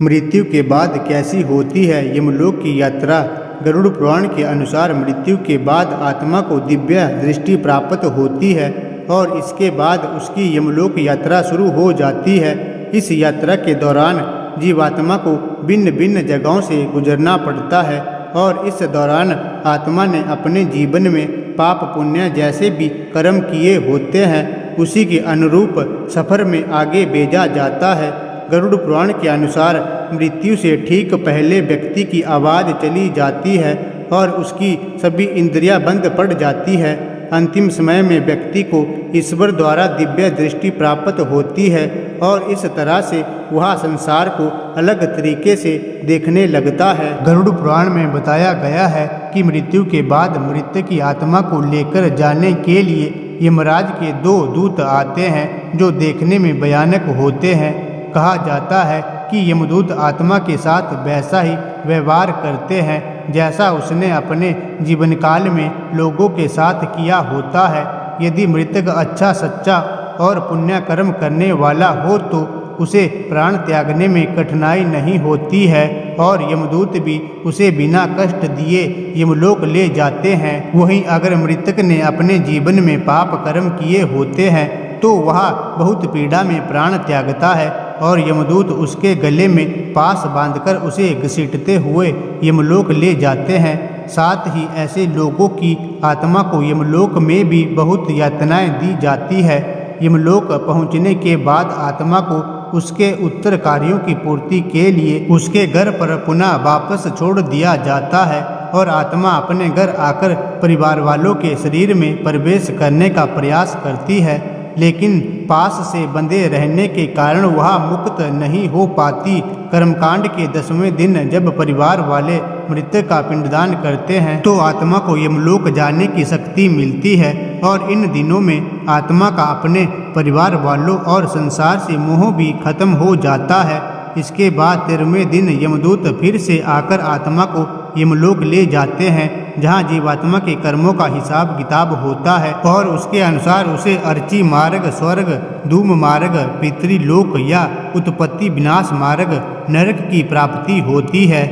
मृत्यु के बाद कैसी होती है यमलोक की यात्रा। गरुड़ पुराण के अनुसार मृत्यु के बाद आत्मा को दिव्य दृष्टि प्राप्त होती है और इसके बाद उसकी यमलोक यात्रा शुरू हो जाती है। इस यात्रा के दौरान जीवात्मा को भिन्न भिन्न जगहों से गुजरना पड़ता है और इस दौरान आत्मा ने अपने जीवन में पाप पुण्य जैसे भी कर्म किए होते हैं उसी के अनुरूप सफ़र में आगे भेजा जाता है। गरुड़ पुराण के अनुसार मृत्यु से ठीक पहले व्यक्ति की आवाज़ चली जाती है और उसकी सभी इंद्रियां बंद पड़ जाती है। अंतिम समय में व्यक्ति को ईश्वर द्वारा दिव्य दृष्टि प्राप्त होती है और इस तरह से वह संसार को अलग तरीके से देखने लगता है। गरुड़ पुराण में बताया गया है कि मृत्यु के बाद मृत की आत्मा को लेकर जाने के लिए यमराज के 2 दूत आते हैं जो देखने में भयानक होते हैं। कहा जाता है कि यमदूत आत्मा के साथ वैसा ही व्यवहार करते हैं जैसा उसने अपने जीवन काल में लोगों के साथ किया होता है। यदि मृतक अच्छा सच्चा और पुण्य कर्म करने वाला हो तो उसे प्राण त्यागने में कठिनाई नहीं होती है और यमदूत भी उसे बिना कष्ट दिए यमलोक ले जाते हैं। वहीं अगर मृतक ने अपने जीवन में पाप कर्म किए होते हैं तो वह बहुत पीड़ा में प्राण त्यागता है और यमदूत उसके गले में पास बांधकर उसे घसीटते हुए यमलोक ले जाते हैं। साथ ही ऐसे लोगों की आत्मा को यमलोक में भी बहुत यातनाएं दी जाती है। यमलोक पहुंचने के बाद आत्मा को उसके उत्तर कार्यों की पूर्ति के लिए उसके घर पर पुनः वापस छोड़ दिया जाता है और आत्मा अपने घर आकर परिवार वालों के शरीर में प्रवेश करने का प्रयास करती है, लेकिन पास से बंधे रहने के कारण वह मुक्त नहीं हो पाती। कर्मकांड के 10वें दिन जब परिवार वाले मृतक का पिंडदान करते हैं तो आत्मा को यमलोक जाने की शक्ति मिलती है और इन दिनों में आत्मा का अपने परिवार वालों और संसार से मोह भी खत्म हो जाता है। इसके बाद 13वें दिन यमदूत फिर से आकर आत्मा को यमलोक ले जाते हैं जहां जीवात्मा के कर्मों का हिसाब किताब होता है और उसके अनुसार उसे अर्ची मार्ग, स्वर्ग, धूम मार्ग, पितृलोक या उत्पत्ति विनाश मार्ग, नरक की प्राप्ति होती है।